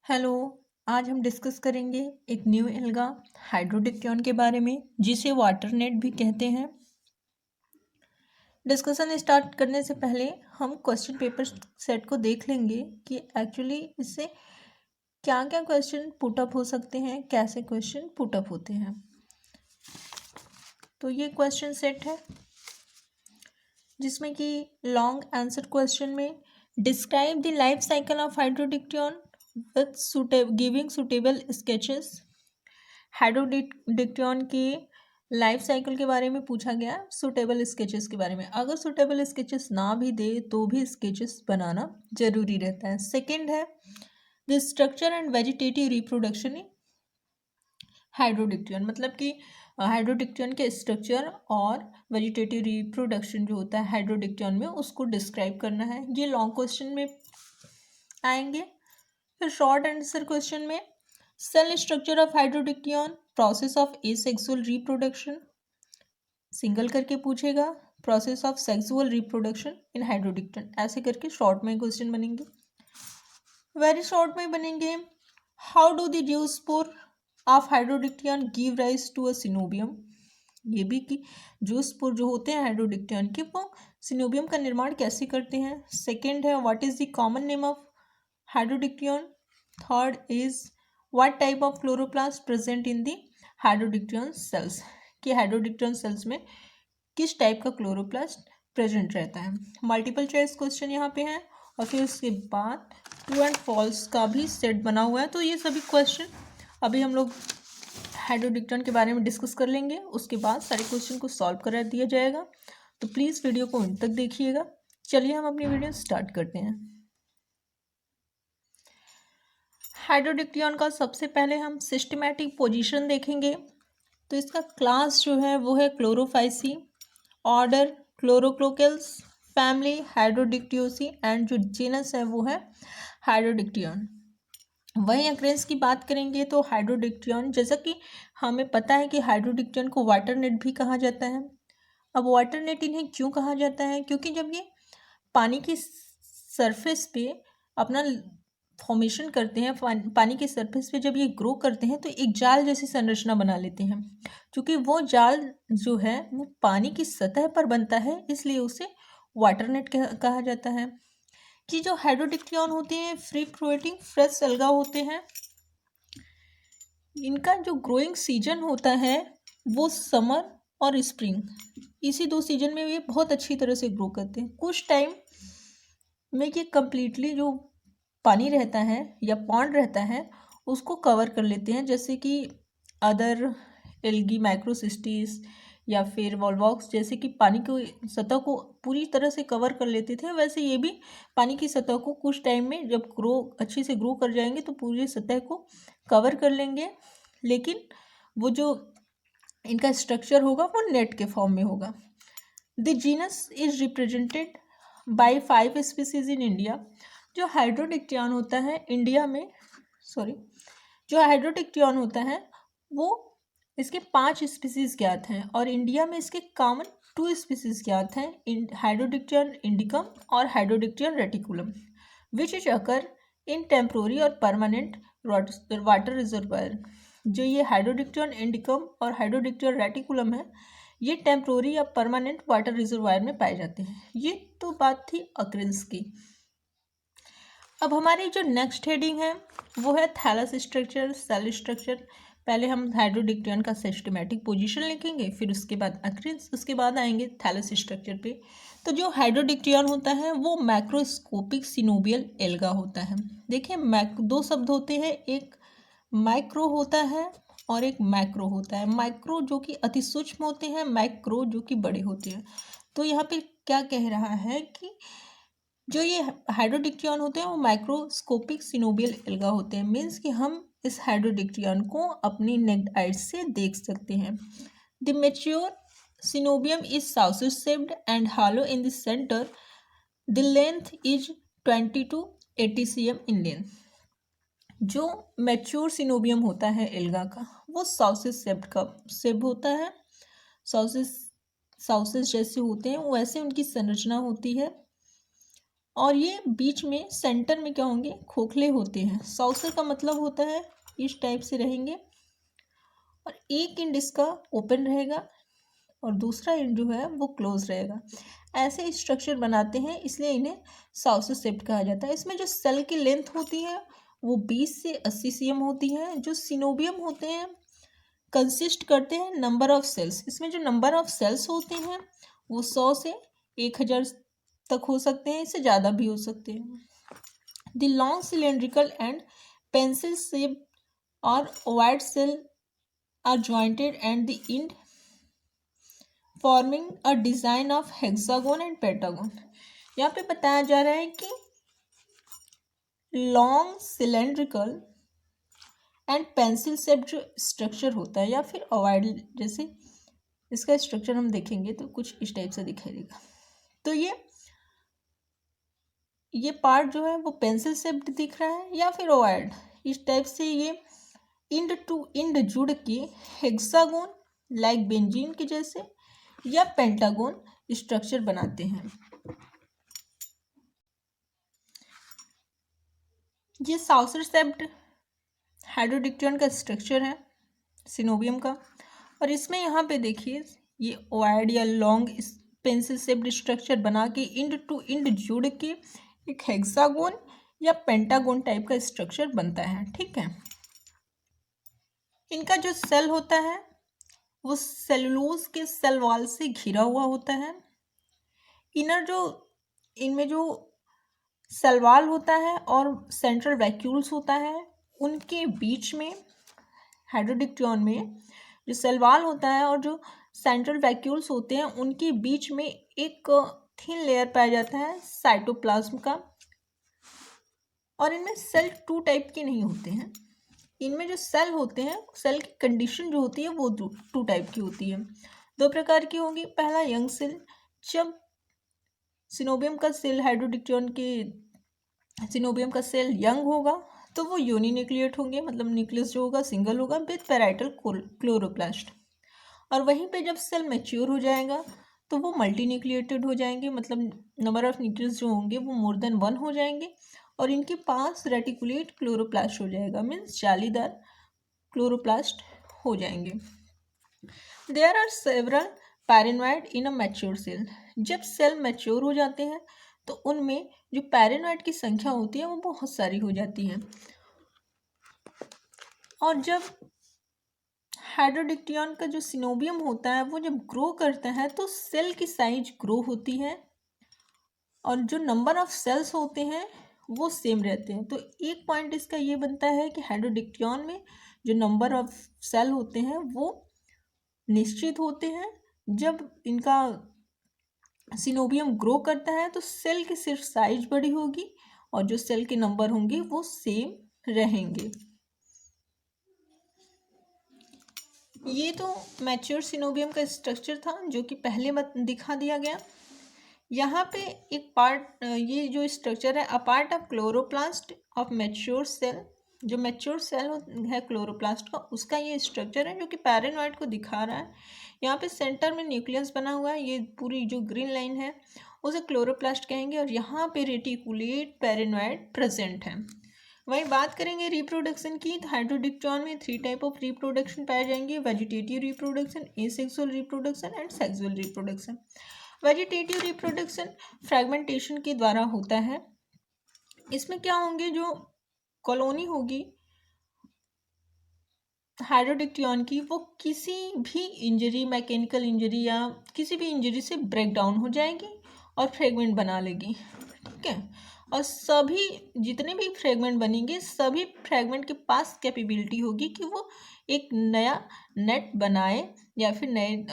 Hello. आज हम discuss करेंगे एक न्यू एल्गा हाइड्रोडिक्टियन के बारे में जिसे वाटरनेट भी कहते हैं। डिस्कशन स्टार्ट करने से पहले हम क्वेश्चन पेपर सेट को देख लेंगे कि एक्चुअली इससे क्या क्या क्वेश्चन पुटअप हो सकते हैं, कैसे क्वेश्चन पुटअप होते हैं। तो ये क्वेश्चन सेट है जिसमें कि लॉन्ग आंसर क्वेश्चन में describe the life cycle of Hydrodictyon with giving suitable sketches. Hydrodictyon की लाइफ साइकिल के बारे में पूछा गया, सुटेबल स्केचेस के बारे में। अगर सुटेबल स्केचेस ना भी दे तो भी स्केचेस बनाना जरूरी रहता है। सेकंड है the structure and vegetative reproduction in Hydrodictyon, मतलब कि हाइड्रोडिक्टियन के स्ट्रक्चर और वेजिटेटिव रिप्रोडक्शन जो होता है हाइड्रोडिक्टियन में उसको डिस्क्राइब करना है। ये लॉन्ग क्वेश्चन में आएंगे। फिर शॉर्ट आंसर क्वेश्चन में cell structure of Hydrodictyon, process of asexual reproduction, single करके पूछेगा, process of sexual reproduction in Hydrodictyon, ऐसे करके शॉर्ट में क्वेश्चन बनेंगे। वेरी शॉर्ट में बनेंगे how do the zoospore of Hydrodictyon give rise to a coenobium. ये भी कि ज़ूस्पोर जो होते हैं हाइड्रोडिक्टियन के वो सिनोबियम का निर्माण कैसे करते हैं। सेकेंड है what is the common name of Hydrodictyon. Third is what type of chloroplast present in the Hydrodictyon cells, कि हाइड्रोडिक्टियन सेल्स में किस टाइप का क्लोरोप्लास्ट प्रेजेंट रहता है। मल्टीपल चॉइस क्वेश्चन यहाँ पे हैं और फिर उसके बाद ट्रू एंड फॉल्स का भी सेट बना हुआ है। तो ये सभी क्वेश्चन अभी हम लोग हाइड्रोडिक्टियन के बारे में डिस्कस कर लेंगे, उसके बाद सारे क्वेश्चन को सॉल्व करा दिया जाएगा। तो प्लीज़ वीडियो को अंत तक देखिएगा। चलिए हम अपनी वीडियो स्टार्ट करते हैं। हाइड्रोडिक्टियन का सबसे पहले हम सिस्टमैटिक पोजीशन देखेंगे। तो इसका क्लास जो है वो है क्लोरोफाइसी, ऑर्डर क्लोरोक्लोकेल्स, फैमिली हाइड्रोडिक्टियोसी एंड जो जीनस है वो है हाइड्रोडिक्टियन। वहीं अक्रेंस की बात करेंगे तो हाइड्रोडिक्टियन, जैसा कि हमें पता है कि हाइड्रोडिक्टियन को वाटरनेट भी कहा जाता है। अब वाटरनेट इन्हें क्यों कहा जाता है, क्योंकि जब ये पानी की सरफेस पे अपना फॉर्मेशन करते हैं, पानी के सरफेस पे जब ये ग्रो करते हैं तो एक जाल जैसी संरचना बना लेते हैं। क्योंकि वो जाल जो है वो पानी की सतह पर बनता है, इसलिए उसे वाटरनेट कहा जाता है। कि जो हाइड्रोडिक्टियन होते हैं फ्री फ्लोटिंग फ्रेश एल्गा होते हैं। इनका जो ग्रोइंग सीजन होता है वो समर और स्प्रिंग, इसी दो सीजन में ये बहुत अच्छी तरह से ग्रो करते हैं। कुछ टाइम में ये कम्प्लीटली जो पानी रहता है या पॉन्ड रहता है उसको कवर कर लेते हैं, जैसे कि अदर एल्गी माइक्रोसिस्टीज या फिर वॉलवॉक्स जैसे कि पानी की सतह को पूरी तरह से कवर कर लेते थे, वैसे ये भी पानी की सतह को कुछ टाइम में जब ग्रो अच्छे से ग्रो कर जाएंगे तो पूरी सतह को कवर कर लेंगे। लेकिन वो जो इनका स्ट्रक्चर होगा वो नेट के फॉर्म में होगा। The genus is represented by 5 species in India. जो हाइड्रोडिक्टियन होता है इंडिया में, जो हाइड्रोडिक्टियन होता है वो इसके 5 स्पीसीज ज्ञात हैं और इंडिया में इसके कॉमन 2 स्पीसीज ज्ञात हैं, हाइड्रोडिक्टियन इंडिकम और Hydrodictyon reticulum, which is occur in temporary और परमानेंट वाटर रिजर्वायर। जो ये हाइड्रोडिक्टियन इंडिकम और हाइड्रोडिक्टियन रेटिकुलम है ये टेम्पोररी या परमानेंट वाटर रिजर्वायर में पाए जाते हैं। ये तो बात थी अक्रेंस की। अब हमारी जो नेक्स्ट हेडिंग है वो है थैलस स्ट्रक्चर, सेल स्ट्रक्चर। पहले हम हाइड्रोडिक्टियन का सिस्टमैटिक पोजीशन लिखेंगे, फिर उसके बाद अक्रेंस, उसके बाद आएंगे थैलस स्ट्रक्चर पे। तो जो हाइड्रोडिक्टियन होता है वो मैक्रोस्कोपिक सिनोबियल एल्गा होता है। देखिए दो शब्द होते हैं, एक माइक्रो होता है और एक मैक्रो होता है। माइक्रो जो कि अति सूक्ष्म होते हैं, मैक्रो जो कि बड़े होते हैं। तो यहाँ पे क्या कह रहा है कि जो ये हाइड्रोडिक्टियन होते हैं वो माइक्रोस्कोपिक सिनोबियल एल्गा होते हैं। मीन्स कि हम इस हाइड्रोडिक्टियन को अपनी नेक्ड आइज से देख सकते हैं। The mature coenobium is south shaped and hollow in the centre. The length is 20 to 80 cm in length. जो मैच्योर सिनोबियम होता है एल्गा का वो साउसेज शेप होता है, साउसेज जैसे होते हैं वैसे उनकी संरचना होती है और ये बीच में सेंटर में क्या होंगे, खोखले होते हैं। सॉसर का मतलब होता है इस टाइप से रहेंगे और एक एंड इसका ओपन रहेगा और दूसरा एंड जो है वो क्लोज रहेगा। ऐसे स्ट्रक्चर बनाते हैं, इसलिए इन्हें सॉसर शेप्ड कहा जाता है। इसमें जो सेल की लेंथ होती है वो 20 से 80 cm होती है। जो सिनोबियम होते हैं कंसिस्ट करते हैं नंबर ऑफ सेल्स। इसमें जो नंबर ऑफ सेल्स होते हैं वो 100 से 1000 तक हो सकते हैं, इससे ज़्यादा भी हो सकते हैं। The long cylindrical and pencil shape और ovoid cell are jointed and the end forming a design of hexagon and pentagon. यहाँ पे बताया जा रहा है कि long cylindrical and pencil shape जो स्ट्रक्चर होता है या फिर ओवैड, जैसे इसका स्ट्रक्चर हम देखेंगे तो कुछ इस टाइप से दिखाई देगा। तो ये पार्ट जो है वो पेंसिल शेप्ड दिख रहा है या फिर ओवैड, इस टाइप से ये इंड टू इंड जुड़ के हेक्सागोन लाइक बेंजीन के जैसे या पेंटागोन स्ट्रक्चर बनाते हैं। ये सॉसर शेप्ड हाइड्रोडिक्टियन का स्ट्रक्चर है सिनोबियम का, और इसमें यहाँ पे देखिए ये ओवैड या लॉन्ग पेंसिल शेप्ड स्ट्रक्चर बना के इंड टू इंड जुड़ के एक हेक्सागोन या पेंटागोन टाइप का स्ट्रक्चर बनता है। ठीक है, इनका जो सेल होता है वो सेलुलोज के सेल वॉल से घिरा हुआ होता है। इनर जो इनमें जो सेल वॉल होता है और सेंट्रल वैक्यूल्स होता है, उनके बीच में हाइड्रोडिक्टियन में जो सेल वॉल होता है और जो सेंट्रल वैक्यूल्स होते हैं उनके बीच में एक थिन लेयर पाया जाता है साइटोप्लाज्म का। और इनमें सेल टू टाइप के नहीं होते हैं। इनमें जो सेल होते हैं, सेल की कंडीशन जो होती है वो टू टाइप की होती है। दो प्रकार की होगी। पहला यंग सेल, जब सिनोबियम का सेल हाइड्रोडिक्टियन के सिनोबियम का सेल यंग होगा तो वो यूनिन्यूक्लिएट होंगे, मतलब न्यूक्लियस जो होगा सिंगल होगा विद पैराइटल क्लोरोप्लास्ट। और वहीं पे जब सेल मैच्योर हो जाएगा तो वो मल्टीन्यूक्लिएटेड हो जाएंगे, मतलब नंबर ऑफ न्यूक्लियस जो होंगे वो मोर देन 1 हो जाएंगे और इनके पास रेटिकुलेट क्लोरोप्लास्ट हो जाएगा, मीन्स जालीदार क्लोरोप्लास्ट हो जाएंगे। There are several pyrenoid in a mature cell. जब सेल मैच्योर हो जाते हैं तो उनमें जो पैरेनोइड की संख्या होती है वो बहुत सारी हो जाती है। और जब हाइड्रोडिक्टियन का जो सिनोबियम होता है वो जब ग्रो करता है तो सेल की साइज ग्रो होती है और जो नंबर ऑफ सेल्स होते हैं वो सेम रहते हैं। तो एक पॉइंट इसका ये बनता है कि हाइड्रोडिक्टियन में जो नंबर ऑफ सेल होते हैं वो निश्चित होते हैं। जब इनका सिनोबियम ग्रो करता है तो सेल की सिर्फ साइज बड़ी होगी और जो सेल के नंबर होंगे वो सेम रहेंगे। ये तो मैच्योर सिनोबियम का स्ट्रक्चर था जो कि पहले दिखा दिया गया। यहाँ पे एक पार्ट, ये जो स्ट्रक्चर है, a part of chloroplast of mature cell, जो मैच्योर सेल है क्लोरोप्लास्ट का, उसका ये स्ट्रक्चर है जो कि पैरेनोइड को दिखा रहा है। यहाँ पे सेंटर में न्यूक्लियस बना हुआ है, ये पूरी जो ग्रीन लाइन है उसे क्लोरोप्लास्ट कहेंगे और यहाँ पे रेटिकुलेट पैरेनोइड प्रेजेंट है। वहीं बात करेंगे रिप्रोडक्शन की, तो हाइड्रोडिक्टियन में 3 टाइप ऑफ रिप्रोडक्शन पाए जाएंगे: vegetative reproduction, asexual reproduction and sexual reproduction. Vegetative reproduction fragmentation के द्वारा होता है। इसमें क्या होंगे, जो कॉलोनी होगी हाइड्रोडिक्टियन की वो किसी भी इंजरी, मैकेनिकल इंजरी या किसी भी इंजरी से ब्रेक डाउन हो जाएगी और फ्रेगमेंट बना लेगी। ठीक है, और सभी जितने भी फ्रेगमेंट बनेंगे सभी फ्रेगमेंट के पास कैपेबिलिटी होगी कि वो एक नया नेट बनाए या फिर नए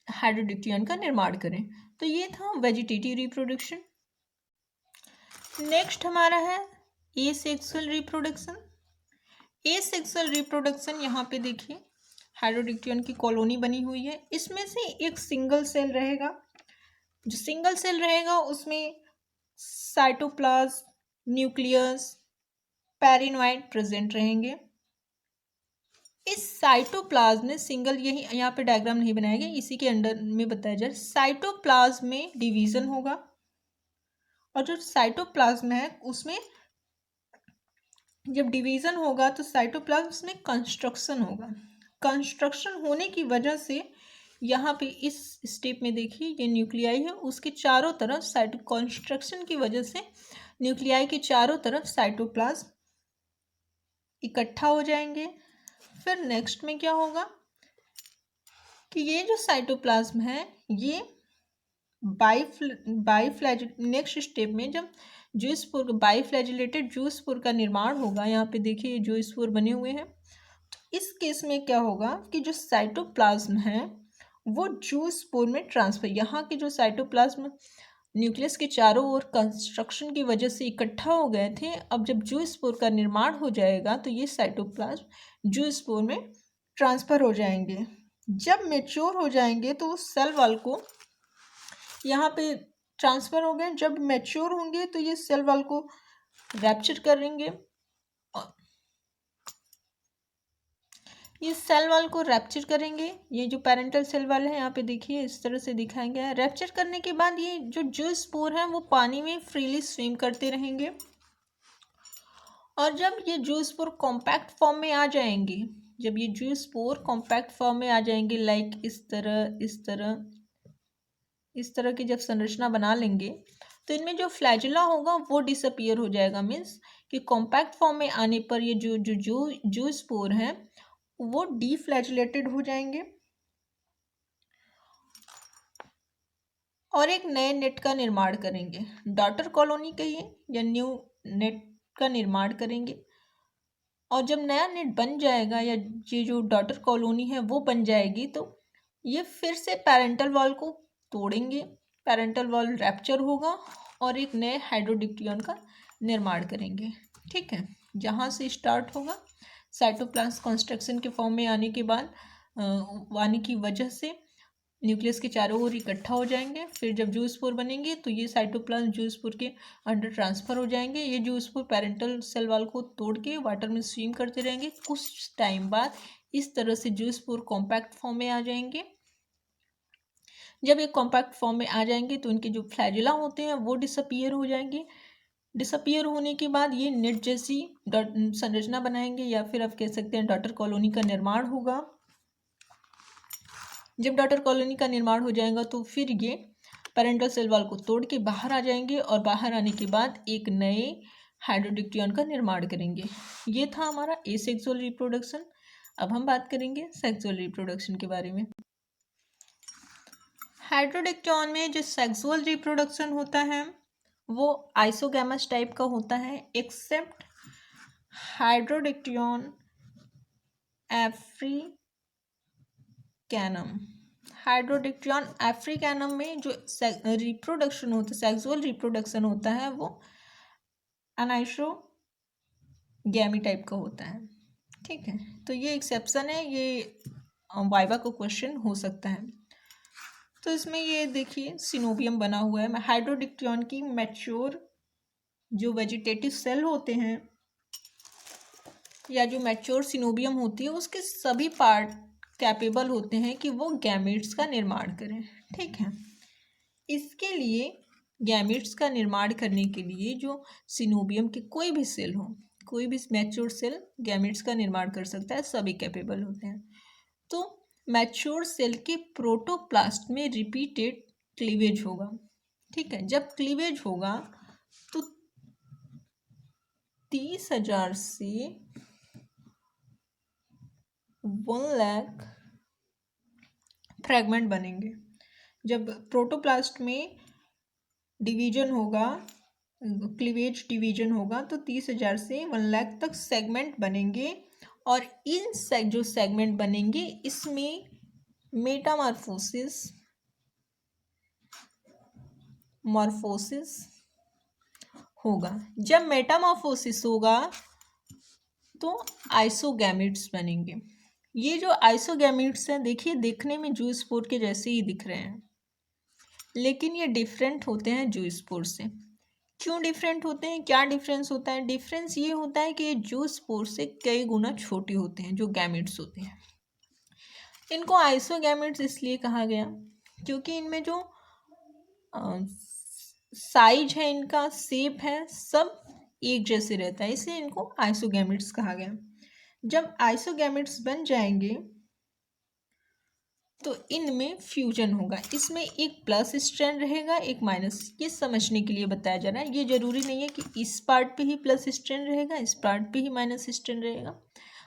हाइड्रोडिक्टियन का निर्माण करें। तो ये था वेजिटेटिव रिप्रोडक्शन। नेक्स्ट हमारा है एसेक्सुअल रिप्रोडक्शन। एसेक्सुअल रिप्रोडक्शन, यहाँ पे देखिए हाइड्रोडिक्टियन की कॉलोनी बनी हुई है, इसमें से एक सिंगल सेल रहेगा। जो सिंगल सेल रहेगा उसमें साइटोप्लाज्म, न्यूक्लियस, पैरेनोइड प्रेजेंट रहेंगे। इस साइटोप्लाज्म में सिंगल, यही यहाँ पे डायग्राम नहीं बनाया गया, इसी के अंडर में बताया जाए, साइटोप्लाज्म में डिवीजन होगा और जो साइटोप्लाज्म है उसमें जब डिवीज़न होगा तो साइटोप्लाज्म में कंस्ट्रक्शन होगा। कंस्ट्रक्शन होने की वजह से यहाँ पे इस स्टेप में देखिए ये न्यूक्लियाई है, उसके चारों तरफ साइटो कंस्ट्रक्शन की वजह से न्यूक्लियाई के चारों तरफ साइटोप्लाज्म इकट्ठा हो जाएंगे। फिर नेक्स्ट में क्या होगा कि ये जो साइटोप्लाज्म है ये नेक्स्ट स्टेप में जब जूस्पोर बाईफ्लैजिलेटेड जूस्पोर का निर्माण होगा, यहाँ पे देखिए जूस्पोर बने हुए हैं, तो इस केस में क्या होगा कि जो साइटोप्लाज्म है वो जूस्पोर में ट्रांसफर, यहाँ के जो साइटोप्लाज्म न्यूक्लियस के चारों ओर कंस्ट्रक्शन की वजह से इकट्ठा हो गए थे, अब जब जूस्पोर का निर्माण हो जाएगा तो ये साइटोप्लाज्म जूस्पोर में ट्रांसफर हो जाएंगे। जब मेच्योर हो जाएंगे तो सेल वॉल को यहाँ पे ट्रांसफ़र हो गए, जब मैच्योर होंगे तो ये सेल वॉल को रैप्चर करेंगे, ये सेल वॉल को रैप्चर करेंगे। ये जो पेरेंटल सेल वॉल है यहाँ पे देखिए इस तरह से दिखाया गया है। रैप्चर करने के बाद ये जो जूस्पोर है वो पानी में फ्रीली स्विम करते रहेंगे, और जब ये जूस्पोर कॉम्पैक्ट फॉर्म में आ जाएंगे, जब ये जूस्पोर कॉम्पैक्ट फॉर्म में आ जाएंगे लाइक इस तरह की जब संरचना बना लेंगे तो इनमें जो फ्लैजुला होगा वो डिसअपियर हो जाएगा। मीन्स कि कॉम्पैक्ट फॉर्म में आने पर ये जो स्पोर हैं वो डीफ्लैजुलेटेड हो जाएंगे और एक नए नेट का निर्माण करेंगे। डॉटर कॉलोनी कहिए या न्यू नेट का निर्माण करेंगे, और जब नया नेट बन जाएगा या ये जो डॉटर कॉलोनी है वो बन जाएगी तो ये फिर से पेरेंटल वॉल को तोड़ेंगे, पेरेंटल वॉल रैप्चर होगा और एक नए हाइड्रोडिक्टियन का निर्माण करेंगे। ठीक है, जहाँ से स्टार्ट होगा साइटोप्लाज्म कंस्ट्रक्शन के फॉर्म में आने के बाद आने की वजह से न्यूक्लियस के चारों ओर इकट्ठा हो जाएंगे। फिर जब जूस्पोर बनेंगे तो ये साइटोप्लाज्म जूस्पोर के अंडर ट्रांसफ़र हो जाएंगे। ये जूस्पोर पेरेंटल सेल वॉल को तोड़ के वाटर में स्विम करते रहेंगे। कुछ टाइम बाद इस तरह से जूस्पोर कॉम्पैक्ट फॉर्म में आ जाएंगे। जब ये कॉम्पैक्ट फॉर्म में आ जाएंगे तो इनके जो फ्लैजुला होते हैं वो डिसअपियर हो जाएंगे। डिसअपियर होने के बाद ये नेट जैसी संरचना बनाएंगे, या फिर आप कह सकते हैं डॉटर कॉलोनी का निर्माण होगा। जब डॉटर कॉलोनी का निर्माण हो जाएगा तो फिर ये पेरेंटल सेल वॉल को तोड़ के बाहर आ जाएंगे, और बाहर आने के बाद एक नए हाइड्रोडिक्टियन का निर्माण करेंगे। ये था हमारा एसेक्सुअल रिप्रोडक्शन। अब हम बात करेंगे सेक्सुअल रिप्रोडक्शन के बारे में। हाइड्रोडिक्टियन में जो सेक्सुअल रिप्रोडक्शन होता है वो आइसोगैमस टाइप का होता है, एक्सेप्ट हाइड्रोडिक्टियन अफ्रीकैनम। हाइड्रोडिक्टियन अफ्रीकैनम में जो रिप्रोडक्शन होता है, सेक्सुअल रिप्रोडक्शन होता है वो अनाइसोगैमी टाइप का होता है। ठीक है, तो ये एक्सेप्शन है, ये वाइवा को क्वेश्चन हो सकता है। तो इसमें ये देखिए सिनोबियम बना हुआ है। हाइड्रोडिक्टियन की मैच्योर जो वेजिटेटिव सेल होते हैं या जो मैच्योर सिनोबियम होती है उसके सभी पार्ट कैपेबल होते हैं कि वो गैमेट्स का निर्माण करें। ठीक है, इसके लिए गैमेट्स का निर्माण करने के लिए जो सिनोबियम के कोई भी सेल हो, कोई भी मैच्योर सेल गैमेट्स का निर्माण कर सकता है, सभी कैपेबल होते हैं। तो मैच्योर सेल के प्रोटोप्लास्ट में रिपीटेड क्लीवेज होगा। ठीक है, जब क्लीवेज होगा तो 30,000 से 1 लाख फ्रैगमेंट बनेंगे। जब प्रोटोप्लास्ट में डिवीजन होगा, क्लीवेज डिवीजन होगा तो 30,000 से 1 लाख तक सेगमेंट बनेंगे, और इन जो सेगमेंट बनेंगे इसमें मॉर्फोसिस होगा। जब मेटामॉर्फोसिस होगा तो आइसोगैमेट्स बनेंगे। ये जो आइसोगैमेट्स हैं देखिए देखने में जूस्पोर के जैसे ही दिख रहे हैं, लेकिन ये डिफरेंट होते हैं जूस्पोर से। क्यों डिफरेंट होते हैं, क्या डिफरेंस होता है? डिफरेंस ये होता है कि ये जूस्पोर से कई गुना छोटे होते हैं जो गैमेट्स होते हैं। इनको आइसोगैमेट्स इसलिए कहा गया क्योंकि इनमें जो साइज है इनका, शेप है, सब एक जैसे रहता है, इसलिए इनको आइसोगैमेट्स कहा गया। जब आइसोगैमेट्स बन जाएंगे तो इनमें फ्यूजन होगा। इसमें एक प्लस स्ट्रैंड रहेगा, एक माइनस। ये समझने के लिए बताया जा रहा है, ये जरूरी नहीं है कि इस पार्ट पे ही प्लस स्ट्रैंड रहेगा, इस पार्ट पे ही माइनस स्ट्रैंड रहेगा।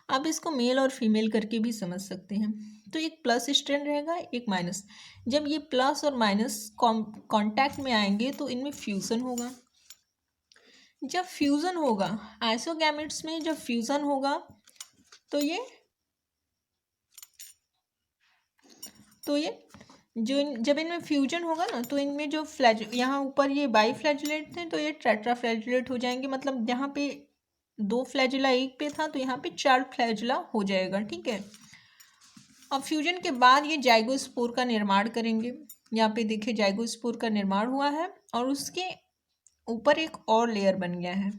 आप इसको मेल और फीमेल करके भी समझ सकते हैं। तो एक प्लस स्ट्रैंड रहेगा, एक माइनस। जब ये प्लस और माइनस कांटेक्ट में आएंगे तो इनमें फ्यूजन होगा। जब फ्यूजन होगा आइसोगैमेट्स में, जब फ्यूजन होगा तो ये जो जब इनमें फ्यूजन होगा ना तो इनमें जो यहाँ ऊपर ये बाई फ्लैजुलेट थे तो ये टेट्रा फ्लैजुलेट हो जाएंगे। मतलब यहाँ पे 2 फ्लैजुला एक पे था तो यहाँ पे 4 फ्लैजुला हो जाएगा। ठीक है। अब फ्यूजन के बाद ये जाइगोस्पोर का निर्माण करेंगे। यहाँ पे देखिए जाइगोस्पोर का निर्माण हुआ है और उसके ऊपर एक और लेयर बन गया है।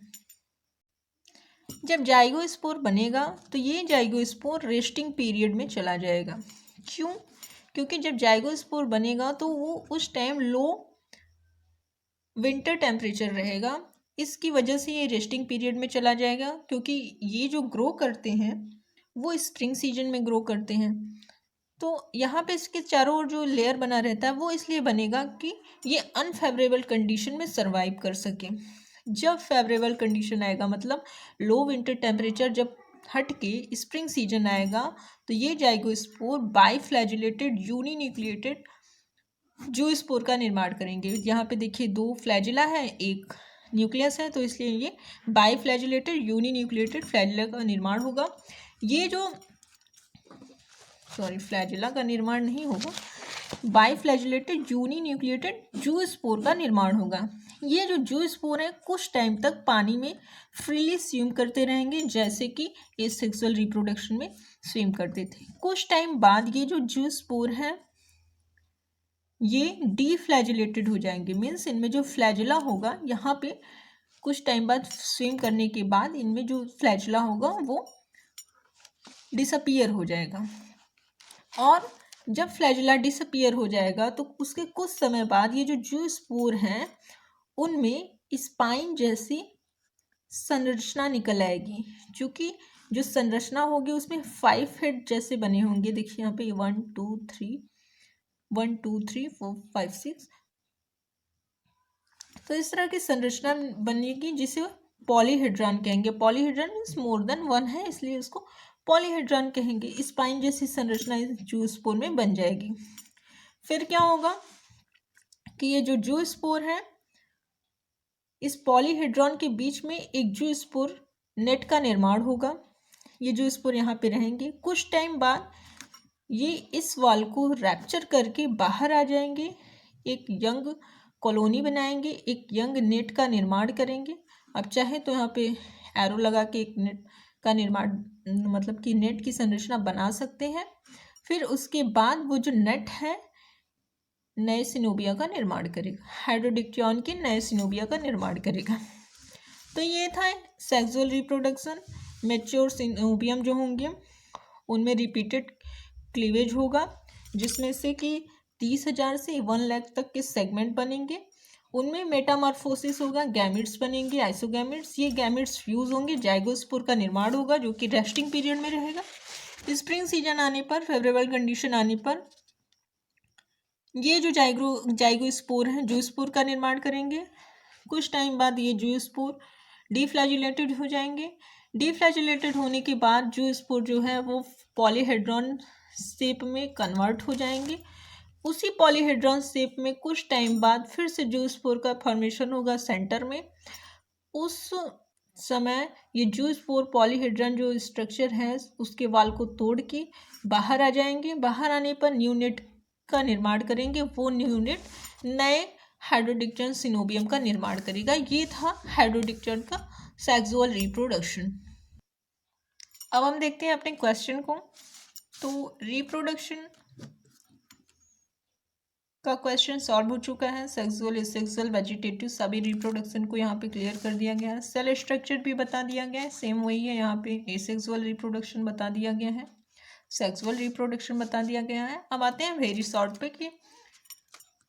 जब जाइगोस्पोर बनेगा तो ये जाइगोस्पोर रेस्टिंग पीरियड में चला जाएगा। क्यों? क्योंकि जब जाइगोस्पोर बनेगा तो वो उस टाइम लो विंटर टेम्परेचर रहेगा, इसकी वजह से ये रेस्टिंग पीरियड में चला जाएगा। क्योंकि ये जो ग्रो करते हैं वो स्प्रिंग सीजन में ग्रो करते हैं, तो यहाँ पे इसके चारों ओर जो लेयर बना रहता है वो इसलिए बनेगा कि ये अनफेवरेबल कंडीशन में सरवाइव कर सके। जब फेवरेबल कंडीशन आएगा, मतलब लो विंटर टेम्परेचर जब हट के स्प्रिंग सीजन आएगा, तो ये जाइगोस्पोर बाईफ्लैजुलेटेड यूनिन्यूक्लिएटेड जूस्पोर का निर्माण करेंगे। यहाँ पे देखिए 2 फ्लैजिला है, एक न्यूक्लियस है, तो इसलिए ये बाईफ्लैजुलेटेड यूनिन्यूक्लिएटेड फ्लैजिला का निर्माण होगा। ये जो फ्लैजिला का निर्माण नहीं होगा, बाईफ्लैजुलेटेड यूनिन्यूक्लिएटेड जूस्पोर का निर्माण होगा। ये जो जूस्पोर है कुछ टाइम तक पानी में फ्रीली स्विम करते रहेंगे, जैसे कि ये सेक्सुअल रिप्रोडक्शन में स्विम करते थे। कुछ टाइम बाद ये जो जूस्पोर है ये डीफ्लैजुलेटेड हो जाएंगे, मीन्स इनमें जो फ्लैजिला होगा यहाँ पे कुछ टाइम बाद स्विम करने के बाद इनमें जो फ्लैजिला होगा वो डिसअपीयर हो जाएगा। और जब फ्लैजिला डिसअपीयर हो जाएगा तो उसके कुछ समय बाद ये जो जूस्पोर हैं उनमें स्पाइन जैसी संरचना निकल आएगी। क्योंकि जो संरचना होगी उसमें 5 हेड जैसे बने होंगे। देखिए यहाँ पे 1 2 3 1 2 3 4 5 6, तो इस तरह की संरचना बनेगी जिसे पॉलीहेड्रॉन कहेंगे। पॉलीहेड्रॉन मीन्स मोर देन 1 है, इसलिए उसको पॉलीहेड्रॉन कहेंगे। स्पाइन जैसी संरचना इस जूस्पोर में बन जाएगी। फिर क्या होगा कि ये जो जूस्पोर है इस पॉलीहेड्रॉन के बीच में एक जूस्पोर नेट का निर्माण होगा। ये जूस्पोर यहाँ पे रहेंगे। कुछ टाइम बाद ये इस वॉल को रैप्चर करके बाहर आ जाएंगे, एक यंग कॉलोनी बनाएंगे, एक यंग नेट का निर्माण करेंगे। अब चाहे तो यहाँ पे एरो लगा के एक नेट का निर्माण, मतलब कि नेट की संरचना बना सकते हैं। फिर उसके बाद वो जो नेट है नए सिनोबिया का निर्माण करेगा, हाइड्रोडिक्टियन के नए सिनोबिया का निर्माण करेगा। तो ये था सेक्सुअल रिप्रोडक्शन। मैच्योर सिनोबियम जो होंगे उनमें रिपीटेड क्लीवेज होगा, जिसमें से कि 30,000 से 1 लाख तक के सेगमेंट बनेंगे। उनमें मेटामॉर्फोसिस होगा, गैमेट्स बनेंगे, आइसोगैमेट्स। ये गैमेट्स फ्यूज होंगे, जाइगोस्पोर का निर्माण होगा जो कि रेस्टिंग पीरियड में रहेगा। स्प्रिंग सीजन आने पर, फेवरेबल कंडीशन आने पर ये जो जाइगोस्पोर हैं जूस्पोर का निर्माण करेंगे। कुछ टाइम बाद ये जूस्पोर डीफ्लैजुलेटेड हो जाएंगे। डीफ्लैजुलेटेड होने के बाद जूस्पोर जो है वो पॉलीहेड्रॉन शेप में कन्वर्ट हो जाएंगे। उसी पॉलीहेड्रॉन शेप में कुछ टाइम बाद फिर से जूस्पोर का फॉर्मेशन होगा सेंटर में। उस समय ये जूस्पोर पॉलीहेड्रॉन जो स्ट्रक्चर है उसके वाल को तोड़ के बाहर आ जाएंगे। बाहर आने पर न्यू नेट का निर्माण करेंगे। वो यूनिट नए हाइड्रोडिक्टन सिनोबियम का निर्माण करेगा। ये था हाइड्रोडिक्टन का सेक्सुअल रिप्रोडक्शन। अब हम देखते हैं अपने क्वेश्चन को। तो रिप्रोडक्शन का क्वेश्चन सॉल्व हो चुका है। सेक्सुअल, एसेक्सुअल, वेजिटेटिव सभी रिप्रोडक्शन को यहाँ पे क्लियर कर दिया गया है। सेल स्ट्रक्चर भी बता दिया गया है, सेम वही है। यहाँ पे एसेक्सुअल रिप्रोडक्शन बता दिया गया है, सेक्सुअल रिप्रोडक्शन बता दिया गया है। अब आते हैं वेरी शॉर्ट पे कि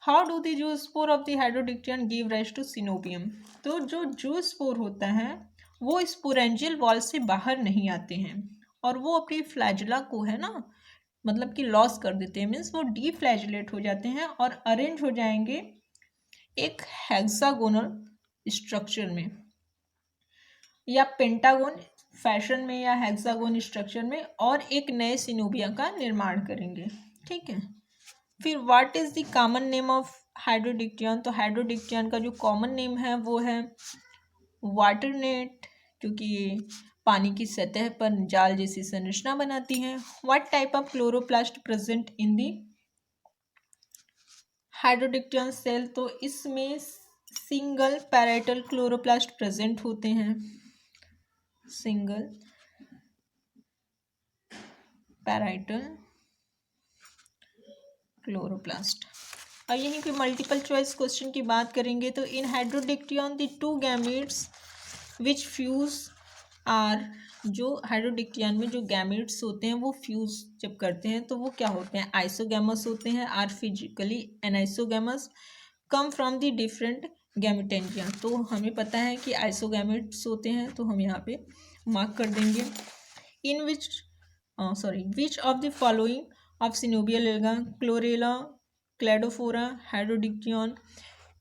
how do the zoospore of the Hydrodictyon give rise to coenobium. तो जो जूस्पोर होता है वो स्पोरेंजियल वॉल से बाहर नहीं आते हैं और वो अपनी फ्लैजुला को है ना मतलब कि लॉस कर देते हैं, मीन्स वो डीफ्लैजुलेट हो जाते हैं और अरेंज हो जाएंगे एक हेक्सागोनल स्ट्रक्चर में या पेंटागोन फैशन में या हेक्सागोन स्ट्रक्चर में और एक नए सिनोबिया का निर्माण करेंगे। ठीक है, फिर what is the common name of Hydrodictyon. तो हाइड्रोडिक्टियन का जो कॉमन नेम है वो है वाटर नेट, क्योंकि ये पानी की सतह पर जाल जैसी संरचना बनाती हैं। What type of chloroplast present in the Hydrodictyon cell. तो इसमें सिंगल पैराइटल क्लोरोप्लास्ट प्रेजेंट होते हैं, सिंगल पैराइटल क्लोरोप्लास्ट। और यहीं पे मल्टीपल चॉइस क्वेश्चन की बात करेंगे तो in Hydrodictyon the two gametes which fuse are. जो हाइड्रोडिक्टियन में जो गैमेट्स होते हैं वो फ्यूज जब करते हैं तो वो क्या होते हैं, आइसोगैमस होते हैं, are physically anisogamous, come from the different gametangia. तो हमें पता है कि आइसोगैमेट्स होते हैं तो हम यहाँ पे मार्क कर देंगे। In which of the following of coenobial alga, Chlorella, Cladophora, Hydrodictyon,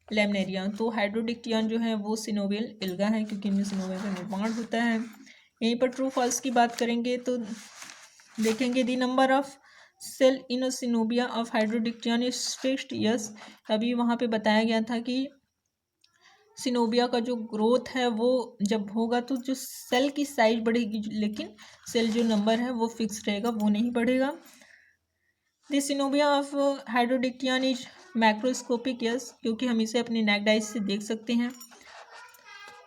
Laminaria. तो हाइड्रोडिक्टियन जो है वो सिनोबियल एल्गा है क्योंकि इनमें सिनोबिया का निर्माण होता है। यहीं पर ट्रू फॉल्स की बात करेंगे तो देखेंगे the number of cell in a coenobia of Hydrodictyon is fixed. Yes, अभी वहाँ पे बताया गया था कि सिनोबिया का जो ग्रोथ है वो जब होगा तो जो सेल की साइज बढ़ेगी लेकिन सेल जो नंबर है वो फिक्स रहेगा, वो नहीं बढ़ेगा। The coenobia of Hydrodictyon is macroscopic. Yes, क्योंकि हम इसे अपने नेक्ड आइज से देख सकते हैं।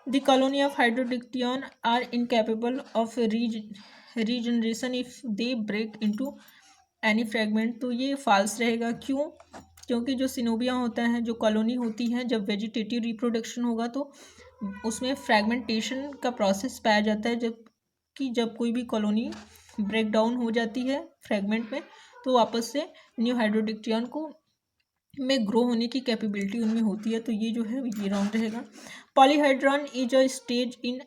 The colony of Hydrodictyon are incapable of regeneration if they break into any fragment. तो ये फॉल्स रहेगा। क्यों? क्योंकि जो सिनोबिया होता है, जो कॉलोनी होती है, जब वेजिटेटिव रिप्रोडक्शन होगा तो उसमें फ्रैगमेंटेशन का प्रोसेस पाया जाता है, जब कोई भी कॉलोनी ब्रेक डाउन हो जाती है फ्रैगमेंट में तो वापस से न्यू हाइड्रोडिक्टियन को में ग्रो होने की कैपेबिलिटी उनमें होती है। तो ये जो है ये रॉन्ग रहेगा। Polyhedron is a stage in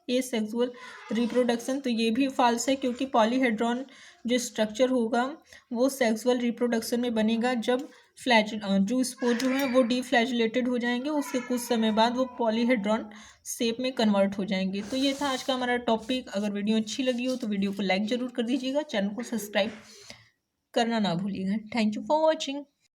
asexual reproduction. तो ये भी फॉल्स है क्योंकि पॉलीहेड्रॉन जो स्ट्रक्चर होगा वो सेक्सुअल रिप्रोडक्शन में बनेगा जब जो स्पोर जो है वो डीफ्लैजुलेटेड हो जाएंगे, उसके कुछ समय बाद वो पॉलीहेड्रॉन शेप में कन्वर्ट हो जाएंगे। तो ये था आज का हमारा टॉपिक। अगर वीडियो अच्छी लगी हो तो वीडियो को लाइक ज़रूर कर दीजिएगा, चैनल को सब्सक्राइब करना ना भूलिएगा। Thank you for watching.